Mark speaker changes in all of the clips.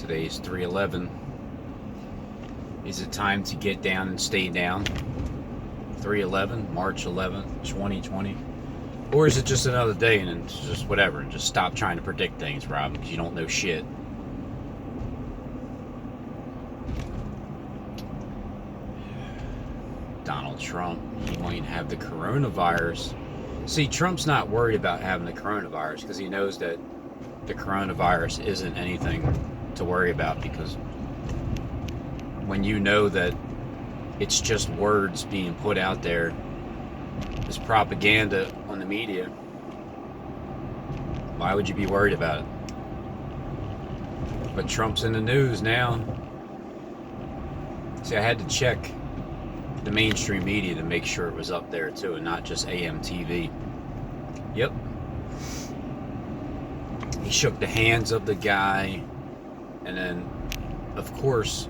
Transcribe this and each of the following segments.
Speaker 1: Today's 3/11. Is it time to get down and stay down? 3/11, March 11th, 2020? Or is it just another day and it's just whatever? Just stop trying to predict things, Rob, because you don't know shit. Donald Trump, he might have the coronavirus. See, Trump's not worried about having the coronavirus because he knows that the coronavirus isn't anything to worry about, because when you know that it's just words being put out there as propaganda on the media, why would you be worried about it? But Trump's in the news now. See, I had to check the mainstream media to make sure it was up there too, and not just AM TV. Yep. He shook the hands of the guy, and then, of course,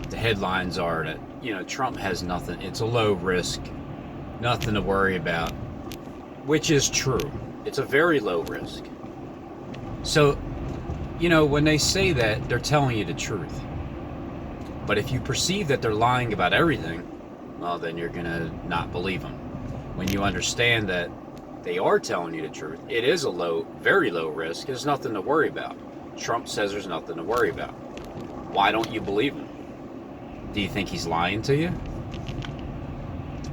Speaker 1: the headlines are that, Trump has nothing. It's a low risk, nothing to worry about, which is true. It's a very low risk. So, when they say that, they're telling you the truth. But if you perceive that they're lying about everything, well, then you're going to not believe them. When you understand that they are telling you the truth, it is a very low risk. There's nothing to worry about. Trump says there's nothing to worry about. Why don't you believe him? Do you think he's lying to you?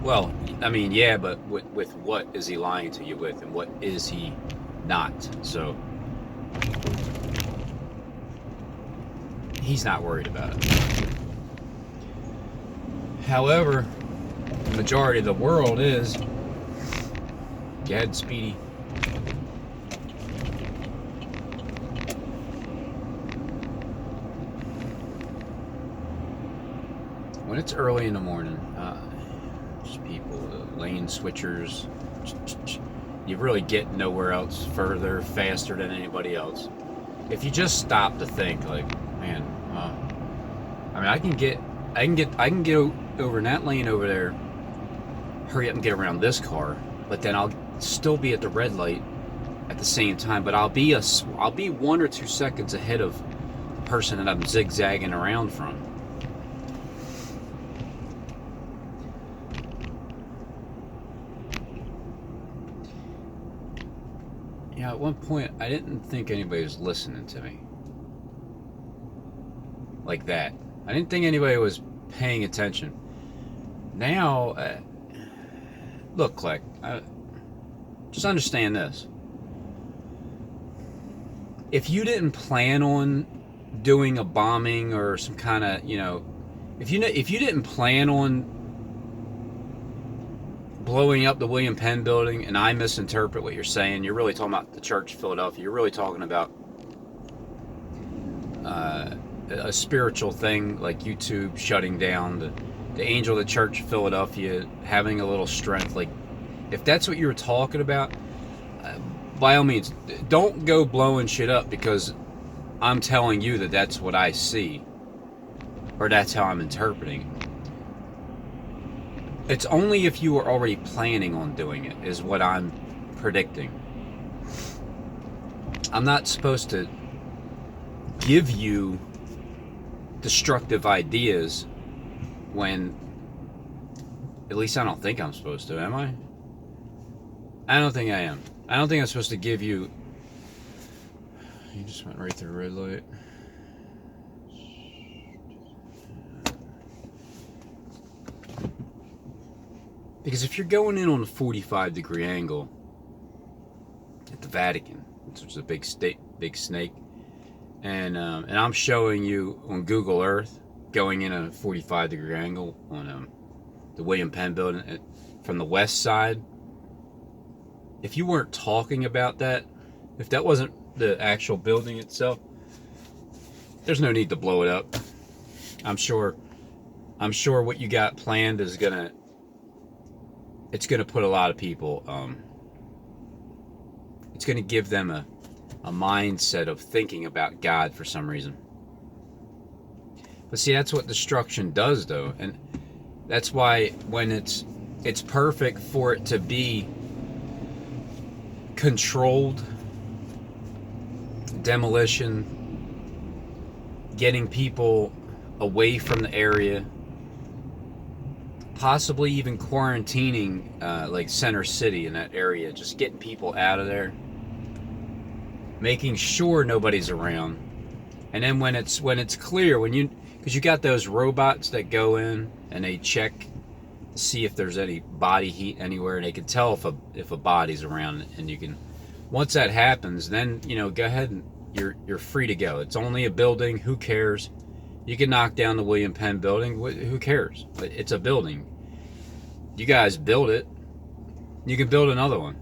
Speaker 1: Well, I mean, yeah, but with what is he lying to you with, and what is he not? So, he's not worried about it. However, the majority of the world is. Go ahead, Speedy. When it's early in the morning, just people, lane switchers, you really get nowhere else further, faster than anybody else. If you just stop to think, like, man, I can get over in that lane over there, hurry up and get around this car, but then I'll still be at the red light at the same time, but I'll be 1 or 2 seconds ahead of the person that I'm zigzagging around from. Yeah, at one point I didn't think anybody was listening to me like that. I didn't think anybody was paying attention. Now, look, Klecks, just understand this. If you didn't plan on doing a bombing or some kind of, if you didn't plan on blowing up the William Penn building, and I misinterpret what you're saying, you're really talking about the Church of Philadelphia. You're really talking about a spiritual thing like YouTube shutting down, the angel of the Church of Philadelphia having a little strength. Like, if that's what you were talking about, by all means, don't go blowing shit up because I'm telling you that that's what I see, or that's how I'm interpreting. It's only if you were already planning on doing it is what I'm predicting. I'm not supposed to give you destructive ideas when, at least I don't think I'm supposed to, am I? I don't think I am. I don't think I'm supposed to give you... You just went right through a red light. Because if you're going in on a 45-degree angle at the Vatican, which is a big snake, and I'm showing you on Google Earth going in a 45-degree angle on the William Penn building from the west side, if you weren't talking about that, if that wasn't the actual building itself, there's no need to blow it up. I'm sure what you got planned is it's gonna put a lot of people, it's gonna give them a mindset of thinking about God for some reason. But see, that's what destruction does, though, and that's why when it's perfect for it to be controlled demolition getting people away from the area, possibly even quarantining like Center City in that area, just getting people out of there, making sure nobody's around. And then when it's clear, because you got those robots that go in and they check to see if there's any body heat anywhere, and they can tell if a body's around, and you can, once that happens, then go ahead and you're free to go. It's only a building. Who cares? You can knock down the William Penn building. Who cares? It's a building. You guys build it. You can build another one.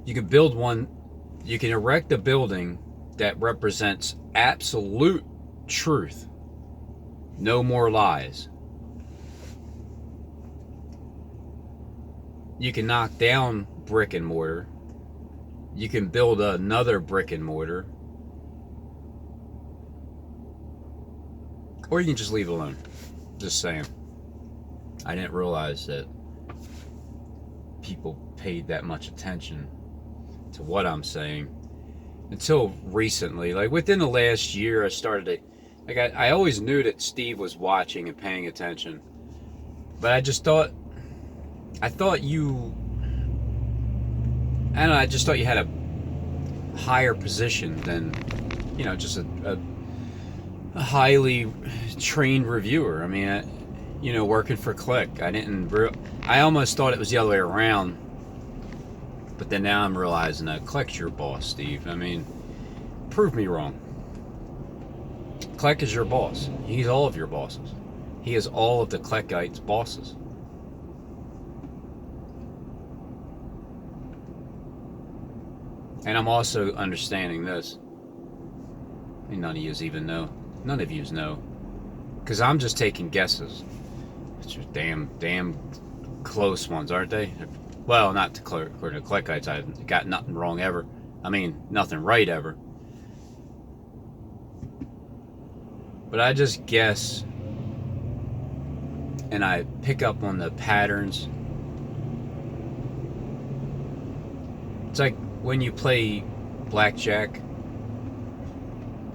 Speaker 1: You can build one. You can erect a building that represents absolute truth. No more lies. You can knock down brick and mortar. You can build another brick and mortar. Or you can just leave it alone. Just saying. I didn't realize that people paid that much attention to what I'm saying until recently. Like within the last year, I started to, I always knew that Steve was watching and paying attention, but I just thought you, I don't know, I just thought you had a higher position than, just a highly trained reviewer. I mean, working for Klecks, I almost thought it was the other way around. But then now I'm realizing that Klecks your boss, Steve. I mean, prove me wrong. Klecks is your boss. He's all of your bosses. He is all of the Kleckites' bosses. And I'm also understanding this. I mean, none of yous even know. None of yous know. Because I'm just taking guesses. It's just damn close ones, aren't they? Well, not according to Kleckites. I've got nothing wrong ever. I mean, nothing right ever. But I just guess, and I pick up on the patterns. It's like when you play blackjack.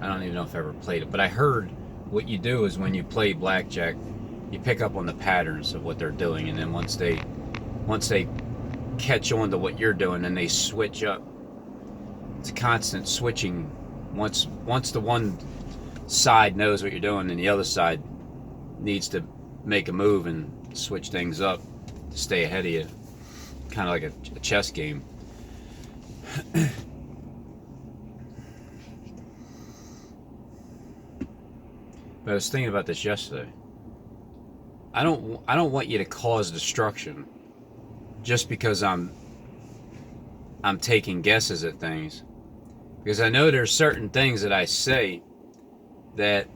Speaker 1: I don't even know if I ever played it, but I heard what you do is when you play blackjack, you pick up on the patterns of what they're doing, and then once they catch on to what you're doing, and they switch up. It's a constant switching. Once the one side knows what you're doing, and the other side needs to make a move and switch things up to stay ahead of you. Kind of like a chess game. But I was thinking about this yesterday. I don't want you to cause destruction just because I'm taking guesses at things. Because I know there's certain things that I say that,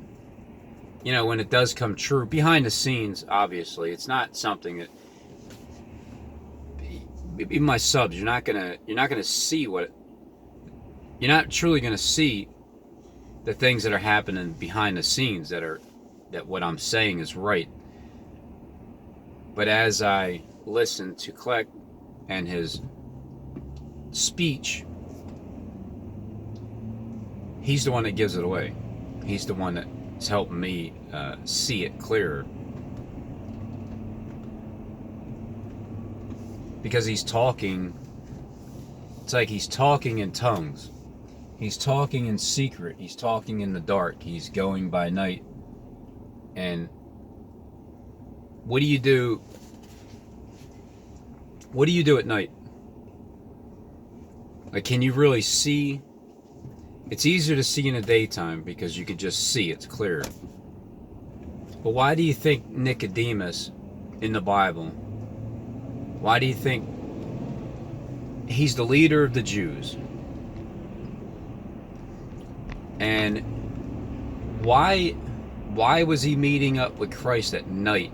Speaker 1: when it does come true, behind the scenes, obviously, it's not something that, even my subs, you're not gonna see what, you're not truly gonna see the things that are happening behind the scenes that what I'm saying is right. But as I listen to Klecks and his speech, he's the one that gives it away. He's the one that's helping me see it clearer. Because he's talking, it's like he's talking in tongues. He's talking in secret. He's talking in the dark. He's going by night. And what do you do? What do you do at night? Like, can you really see? It's easier to see in the daytime because you can just see. It's clear. But why do you think Nicodemus in the Bible, why do you think he's the leader of the Jews? And why was he meeting up with Christ at night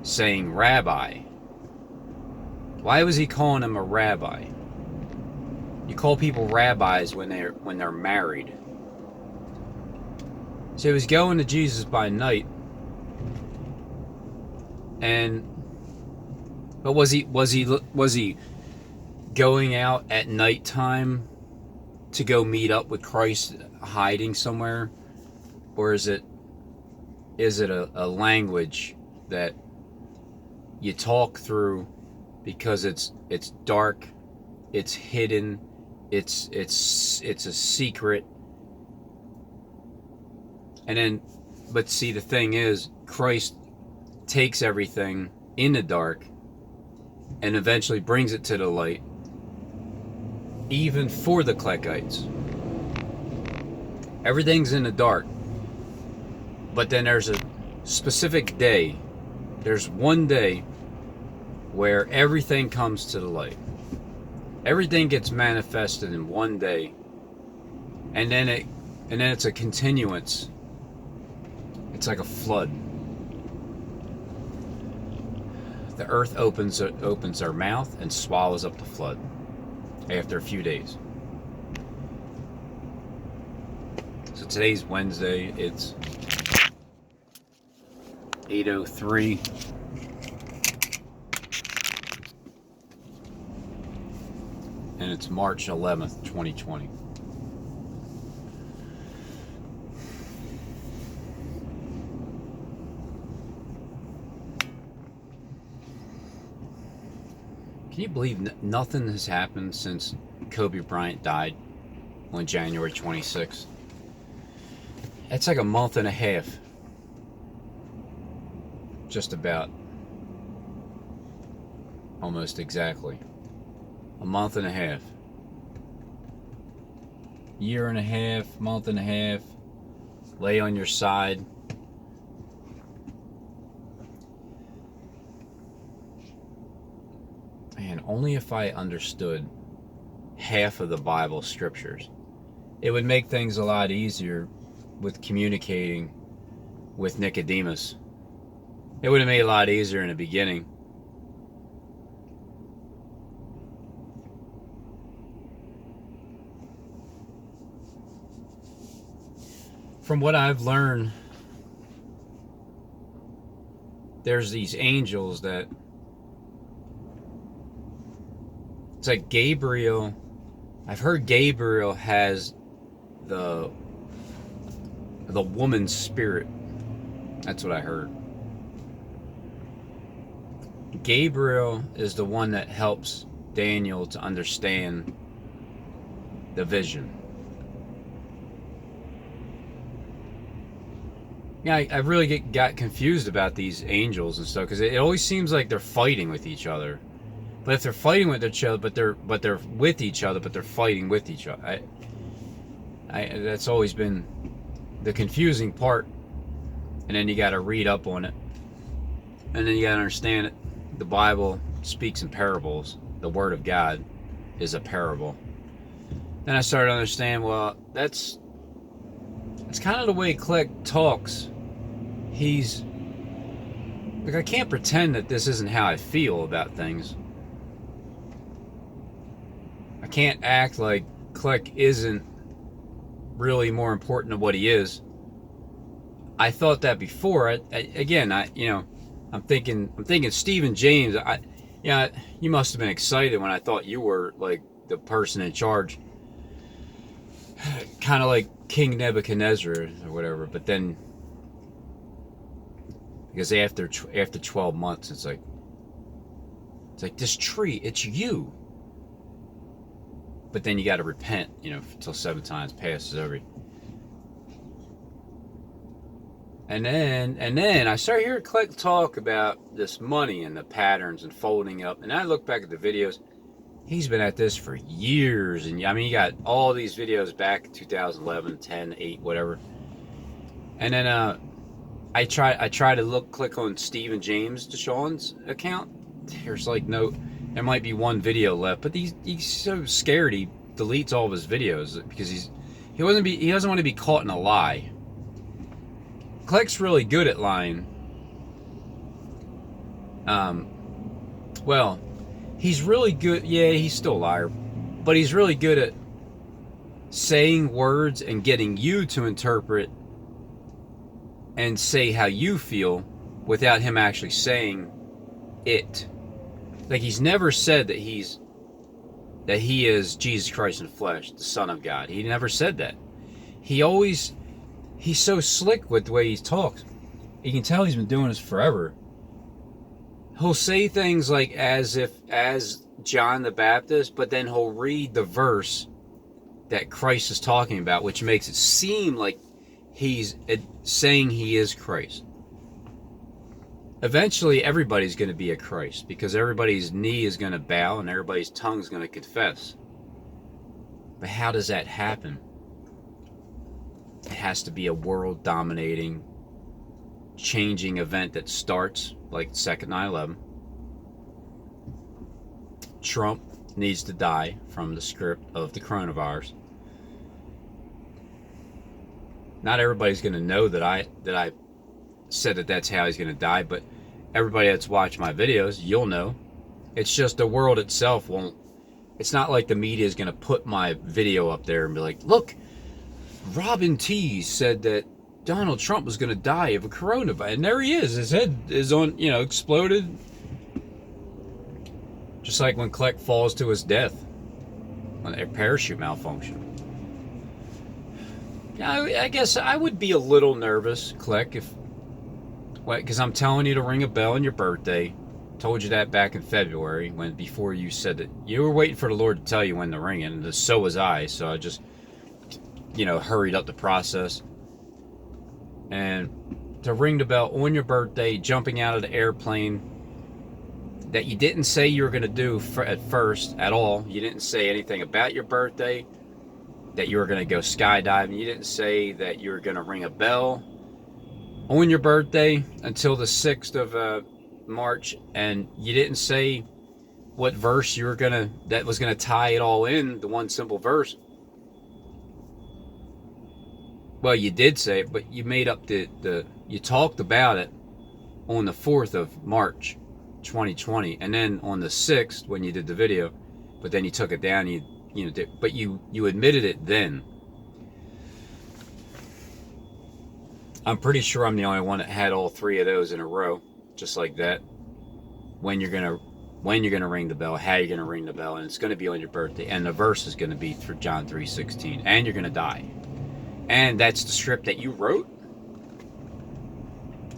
Speaker 1: saying rabbi? Why was he calling him a rabbi? You call people rabbis when they're married. So he was going to Jesus by night. But was he going out at nighttime to go meet up with Christ hiding somewhere? Or is it a language that you talk through because it's dark, it's hidden, it's a secret? And then, but see, the thing is, Christ takes everything in the dark and eventually brings it to the light, even for the Kleckites. Everything's in the dark, but then there's a specific day. There's one day where everything comes to the light. Everything gets manifested in one day, and then it's a continuance. It's like a flood. The earth opens her mouth and swallows up the flood after a few days. So today's Wednesday. It's 8:03. And it's March 11th, 2020. Can you believe nothing has happened since Kobe Bryant died on January 26th? It's like a month and a half. Just about. Almost exactly. A month and a half. Year and a half, month and a half. Lay on your side. Man, only if I understood half of the Bible scriptures, it would make things a lot easier with communicating with Nicodemus. It would have made it a lot easier in the beginning. From what I've learned, there's these angels that, it's like Gabriel. I've heard Gabriel has the woman's spirit. That's what I heard. Gabriel is the one that helps Daniel to understand the vision. Yeah, I really got confused about these angels and stuff, because it always seems like they're fighting with each other. But if they're fighting with each other, but they're with each other, but they're fighting with each other, that's always been the confusing part. And then you got to read up on it, and then you got to understand it. The Bible speaks in parables. The Word of God is a parable. Then I started to understand, well, that's kind of the way Klecks talks. He's like, I can't pretend that this isn't how I feel about things. I can't act like Klecks isn't really more important than what he is. I thought that before. I'm thinking Stephen James. You must have been excited when I thought you were like the person in charge, kind of like King Nebuchadnezzar or whatever. But then, because after 12 months, it's like this tree, it's you. But then you got to repent, until 7 times passes over. And then I started hearing Klecks talk about this money and the patterns and folding up. And I look back at the videos. He's been at this for years. And I mean, you got all these videos back in 2011, 10, 8, whatever. And then I try to click on Stephen James Deshawn's account. There's like there might be one video left, but he's so scared he deletes all of his videos because he doesn't want to be caught in a lie. Klecks really good at lying. Well, he's really good. Yeah, he's still a liar, but he's really good at saying words and getting you to interpret and say how you feel without him actually saying it. Like, he's never said that he's that he is Jesus Christ in the flesh, the Son of God. He never said that. He's so slick with the way he talks. You can tell he's been doing this forever. He'll say things like as John the Baptist, but then he'll read the verse that Christ is talking about, which makes it seem like he's saying he is Christ. Eventually, everybody's going to be a Christ, because everybody's knee is going to bow and everybody's tongue is going to confess. But how does that happen? It has to be a world-dominating, changing event that starts like second 9/11. Trump needs to die from the script of the coronavirus. Not everybody's going to know that I said that that's how he's going to die, but everybody that's watched my videos, you'll know. It's just the world itself won't. It's not like the media is going to put my video up there and be like, look, Robin T said that Donald Trump was going to die of a coronavirus. And there he is. His head is on, exploded. Just like when Klecks falls to his death when a parachute malfunction. I guess I would be a little nervous, Klecks, because I'm telling you to ring a bell on your birthday. Told you that back in February before you said that you were waiting for the Lord to tell you when to ring it, and so was I. So I just, hurried up the process. And to ring the bell on your birthday, jumping out of the airplane that you didn't say you were going to do at first at all. You didn't say anything about your birthday, that you were going to go skydiving. You didn't say that you were going to ring a bell on your birthday until the 6th of March, and you didn't say what verse you were that was gonna tie it all in, the one simple verse. Well, you did say it, but you made up you talked about it on the 4th of March 2020, and then on the 6th when you did the video, but then you took it down. But you admitted it then. I'm pretty sure I'm the only one that had all three of those in a row, just like that. When you're gonna ring the bell, how you're gonna ring the bell, and it's gonna be on your birthday, and the verse is gonna be through John 3:16, and you're gonna die, and that's the script that you wrote.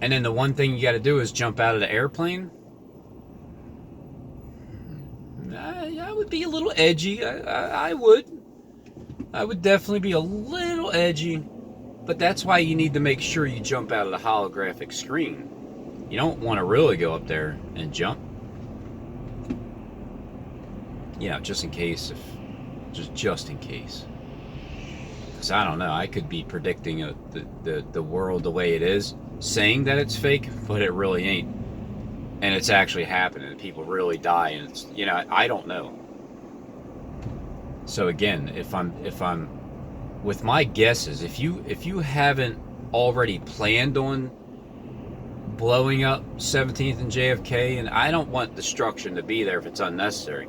Speaker 1: And then the one thing you got to do is jump out of the airplane. I would be a little edgy. I would definitely be a little edgy. But that's why you need to make sure you jump out of the holographic screen. You don't want to really go up there and jump. Just in case. Just in case. Because I don't know. I could be predicting the world the way it is, saying that it's fake, but it really ain't. And it's actually happening. And people really die. And it's, I don't know. So again, if I'm with my guesses, if you haven't already planned on blowing up 17th and JFK, and I don't want destruction to be there if it's unnecessary,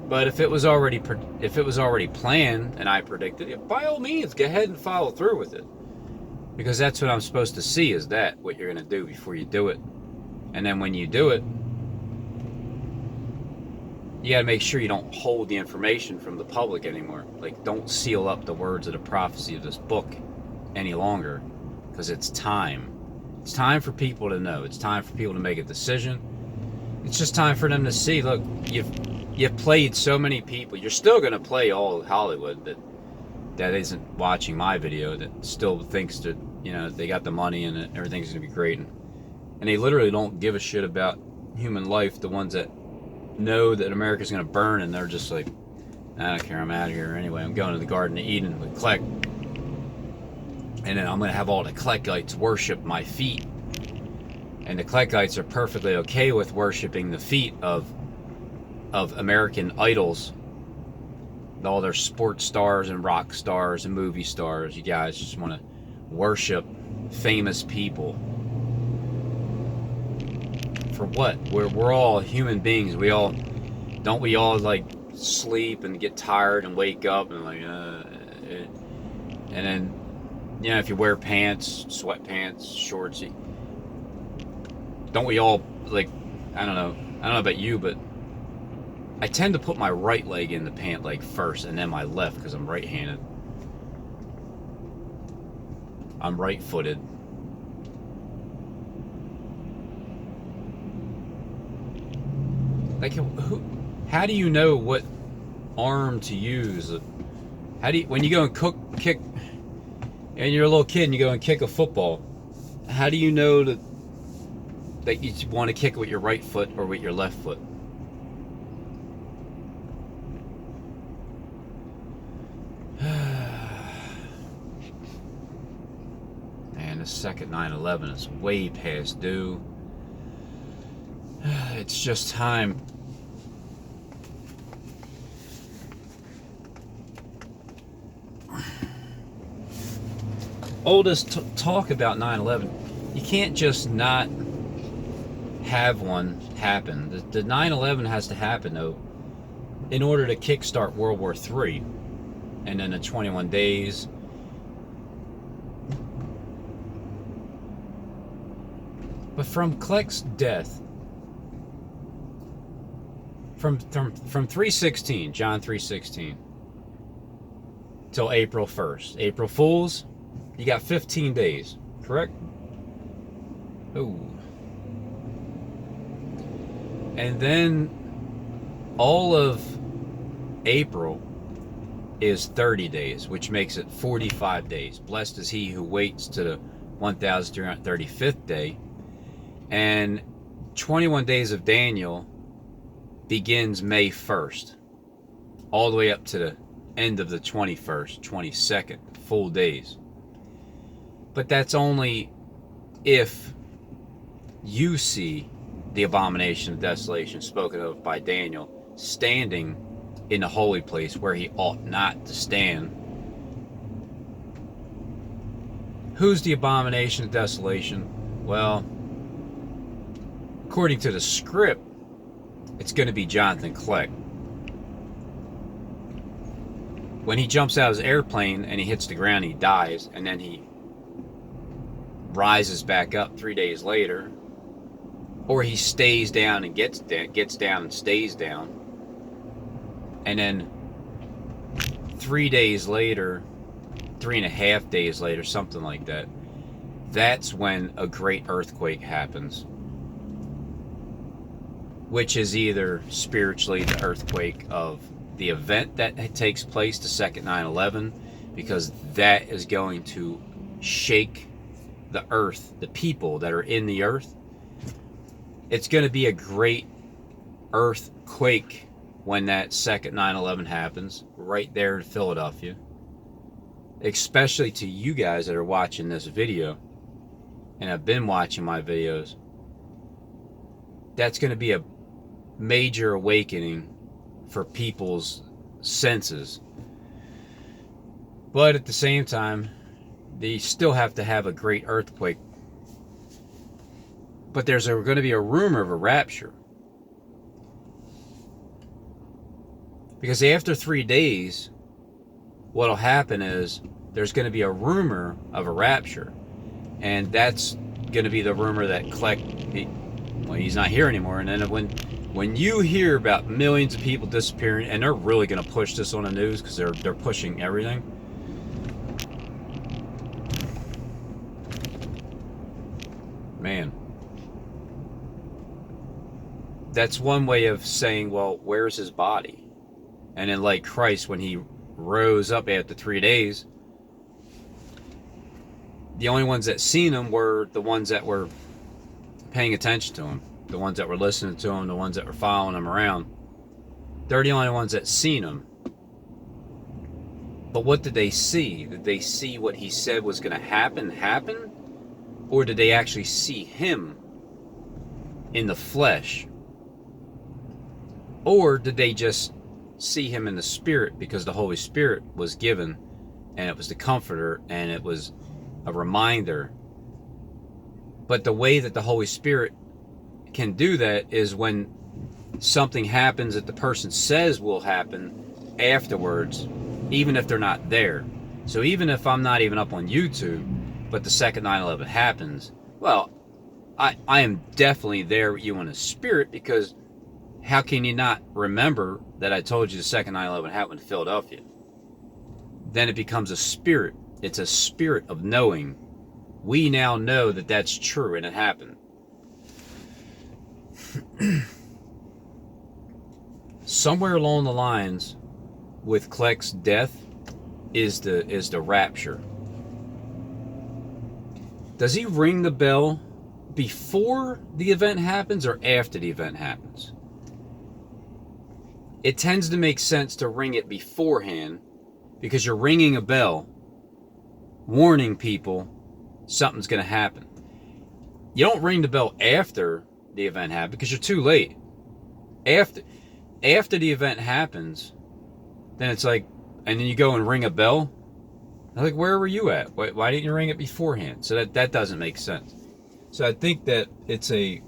Speaker 1: but if it was already planned and I predicted it, by all means, go ahead and follow through with it, because that's what I'm supposed to see, is that what you're going to do before you do it. And then when you do it, you got to make sure you don't hold the information from the public anymore. Like, don't seal up the words of the prophecy of this book any longer, because it's time. It's time for people to know. It's time for people to make a decision. It's just time for them to see, look, you've played so many people. You're still going to play all Hollywood that isn't watching my video, that still thinks that, they got the money and everything's going to be great. And they literally don't give a shit about human life, the ones that know that America's going to burn, and they're just like, I don't care, I'm out of here anyway. I'm going to the Garden of Eden with Klecks, and then I'm going to have all the Kleckites worship my feet. And the Kleckites are perfectly okay with worshiping the feet of American idols, all their sports stars and rock stars and movie stars. You guys just want to worship famous people. For what? We're all human beings. We all like sleep and get tired and wake up and like and then if you wear pants, sweatpants, shorts, don't we all, like, I don't know about you, but I tend to put my right leg in the pant leg first and then my left because I'm right-handed. I'm right-footed. Like, how do you know what arm to use? How do you, when you go and kick, and you're a little kid and you go and kick a football, how do you know that you want to kick with your right foot or with your left foot? And the second 9/11 is way past due. It's just time. Oldest talk about 9/11. You can't just not have one happen. The 9/11 has to happen though, in order to kickstart World War III, and then the 21 days. But from Klecks' death, from 3:16, John 3:16, till April 1st, April Fools, you got 15 days, correct? Oh. And then all of April is 30 days, which makes it 45 days. Blessed is he who waits to the 1335th day. And 21 days of Daniel begins May 1st, all the way up to the end of the 21st, 22nd, full days. But that's only if you see the abomination of desolation spoken of by Daniel standing in the holy place where he ought not to stand. Who's the abomination of desolation? Well, according to the script, it's going to be Jonathan Klecks. When he jumps out of his airplane and he hits the ground, he dies, and then he rises back up 3 days later, or he stays down and gets down and stays down, and then 3 days later, 3.5 days later, something like that, that's when a great earthquake happens, which is either spiritually the earthquake of the event that takes place, the second 9/11, because that is going to shake the earth, the people that are in the earth. It's going to be a great earthquake when that second 9/11 happens, right there in Philadelphia. Especially to you guys that are watching this video and have been watching my videos. That's going to be a major awakening for people's senses. But at the same time, they still have to have a great earthquake. But there's going to be a rumor of a rapture. Because after 3 days, what'll happen is there's going to be a rumor of a rapture. And that's going to be the rumor that he's not here anymore. And then when you hear about millions of people disappearing, and they're really going to push this on the news because they're pushing everything. Man. That's one way of saying, well, where's his body? And then like Christ, when he rose up after 3 days, the only ones that seen him were the ones that were paying attention to him, the ones that were listening to him, the ones that were following him around. They're the only ones that seen him. But what did they see? Did they see what he said was going to happen? Or did they actually see him in the flesh? Or did they just see him in the spirit because the Holy Spirit was given, and it was the comforter, and it was a reminder? But the way that the Holy Spirit can do that is when something happens that the person says will happen afterwards, even if they're not there. So even if I'm not even up on YouTube, but the second 9/11 happens, well, I am definitely there with you in the spirit, because how can you not remember that I told you the second 9/11 happened in Philadelphia? Then it becomes a spirit. It's a spirit of knowing. We now know that that's true and it happened. Somewhere along the lines with Klecks' death is the rapture. Does he ring the bell before the event happens or after the event happens? It tends to make sense to ring it beforehand because you're ringing a bell, warning people something's going to happen. You don't ring the bell after the event happens because you're too late. After the event happens, then it's like, and then you go and ring a bell. Like, where were you at? Why didn't you ring it beforehand? So that doesn't make sense. So I think that it's a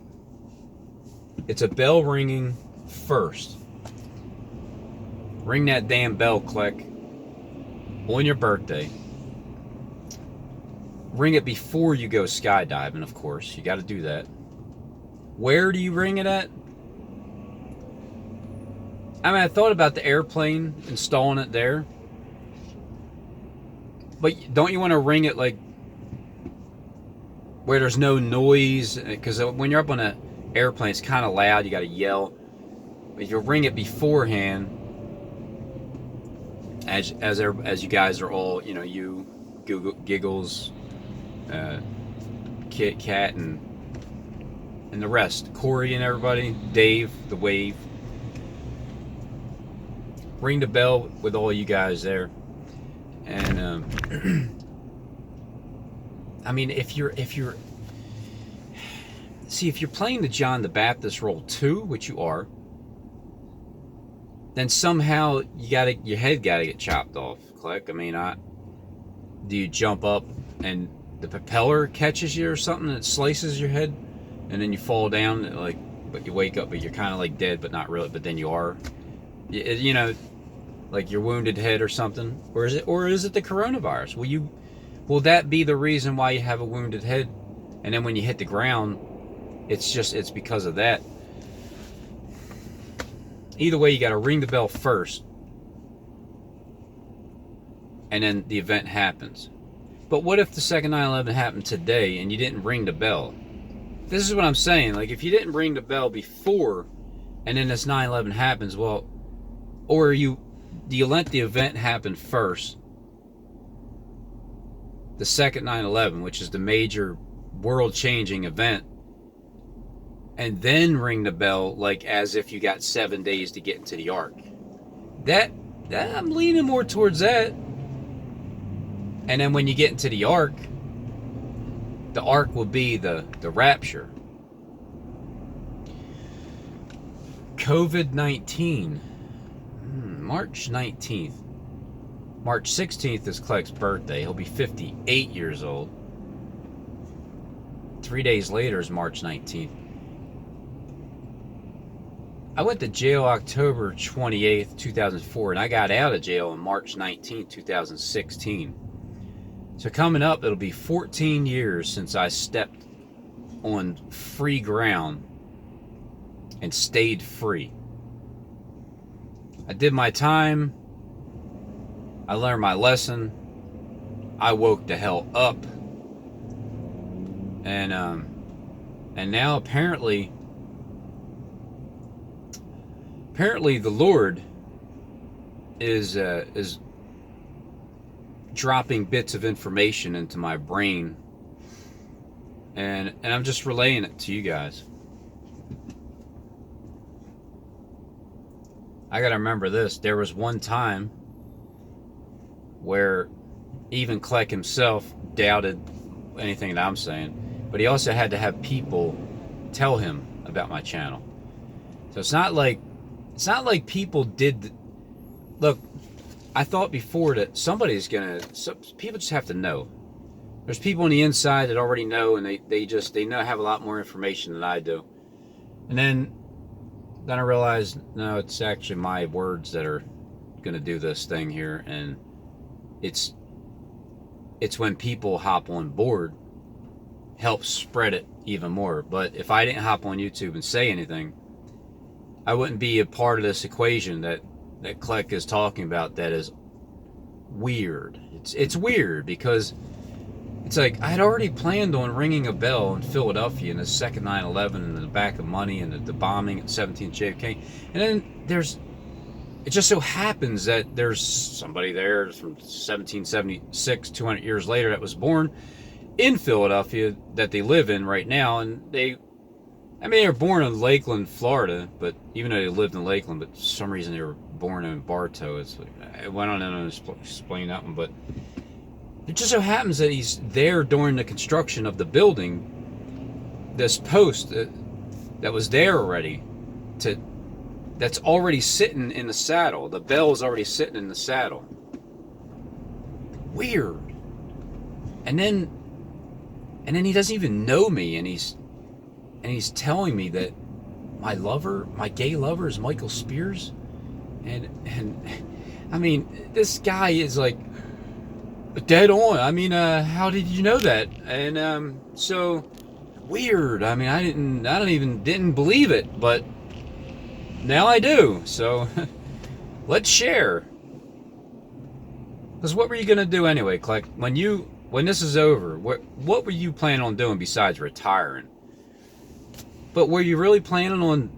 Speaker 1: bell ringing first. Ring that damn bell, Kleck, on your birthday. Ring it before you go skydiving, of course. You got to do that. Where do you ring it at? I mean, I thought about the airplane, installing it there. But don't you want to ring it like where there's no noise? Because when you're up on an airplane, it's kind of loud. You got to yell. But if you ring it beforehand, as you guys are all, you know, you Giggles, Kit Kat, and the rest, Corey and everybody, Dave, the Wave. Ring the bell with all you guys there. And I mean, if you're playing the John the Baptist role too, which you are, then somehow your head gotta get chopped off, Kleck. I mean, do you jump up and the propeller catches you or something and it slices your head, and then you fall down, like, but you wake up, but you're kind of like dead, but not really, but then you are, you know, like your wounded head or something, or is it the coronavirus? Will that be the reason why you have a wounded head, and then when you hit the ground, it's because of that? Either way, you got to ring the bell first, and then the event happens. But what if the second 9/11 happened today and you didn't ring the bell? This is what I'm saying. Like, if you didn't ring the bell before, and then this 9/11 happens, well, or do you let the event happen first, the second 9/11, which is the major world-changing event, and then ring the bell like as if you got 7 days to get into the ark? That I'm leaning more towards that. And then when you get into the ark will be the rapture. COVID-19. March 19th. March 16th is Kleck's birthday. He'll be 58 years old. 3 days later is March 19th. I went to jail October 28th, 2004, and I got out of jail on March 19th, 2016. So coming up, it'll be 14 years since I stepped on free ground and stayed free. I did my time. I learned my lesson. I woke the hell up. And now apparently the Lord is dropping bits of information into my brain, and I'm just relaying it to you guys. I gotta remember this. There was one time where even Kleck himself doubted anything that I'm saying, but he also had to have people tell him about my channel. So it's not like people did. Look, I thought before that people just have to know. There's people on the inside that already know, and they know, have a lot more information than I do. And then I realized, no, it's actually my words that are going to do this thing here, and it's when people hop on board, helps spread it even more. But if I didn't hop on YouTube and say anything, I wouldn't be a part of this equation that Kleck is talking about. That is weird. It's weird because it's like I had already planned on ringing a bell in Philadelphia in the second 9/11 and the back of money and the bombing at 17th JFK, and then it just so happens that there's somebody there from 1776, 200 years later, that was born in Philadelphia that they live in right now, and they were born in Lakeland, Florida, but even though they lived in Lakeland, but for some reason they were born in Bartow. It's like, I went on and explained that one, but it just so happens that he's there during the construction of the building, this post that was there already, that's already sitting in the saddle. The bell is already sitting in the saddle. Weird. And then he doesn't even know me, and he's telling me that my gay lover is Michael Spears, and I mean, this guy is like dead on. I mean, how did you know that? And so weird. I mean, I didn't believe it, but now I do. So let's share. Because what were you gonna do anyway, Kleck? When this is over, what were you planning on doing besides retiring? But were you really planning on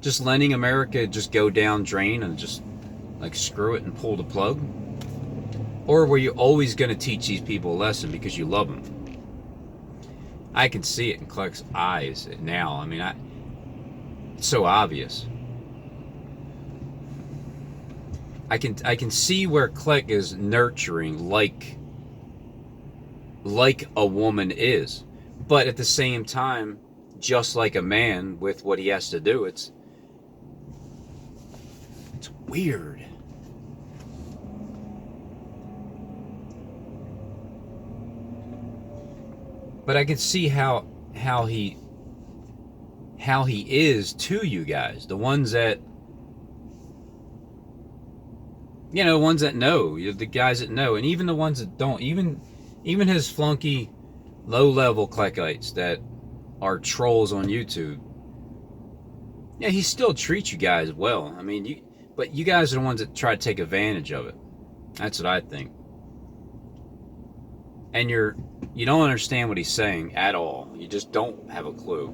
Speaker 1: just letting America just go down drain and just like screw it and pull the plug? Or were you always going to teach these people a lesson because you love them? I can see it in Kleck's eyes now. I mean, it's so obvious. I can see where Kleck is nurturing like a woman is, but at the same time, just like a man with what he has to do, it's weird. But I can see how he is to you guys, the ones that ones that know, the guys that know, and even the ones that don't, even his flunky low-level Kleckites that are trolls on YouTube. Yeah, he still treats you guys well. I mean, but you guys are the ones that try to take advantage of it. That's what I think. And you don't understand what he's saying at all. You just don't have a clue.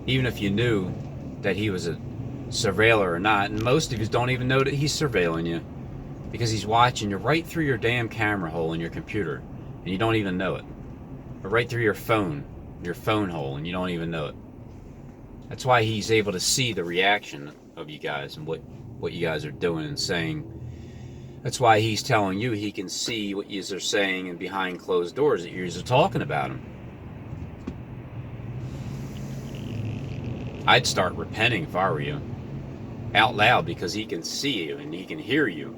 Speaker 1: Even if you knew that he was a surveiller or not, and most of you don't even know that he's surveilling you, because he's watching you right through your damn camera hole in your computer, and you don't even know it. Or right through your phone hole, and you don't even know it. That's why he's able to see the reaction of you guys and what you guys are doing and saying. That's why he's telling you he can see what you are saying and behind closed doors that you are talking about him. I'd start repenting if I were you. Out loud, because he can see you and he can hear you.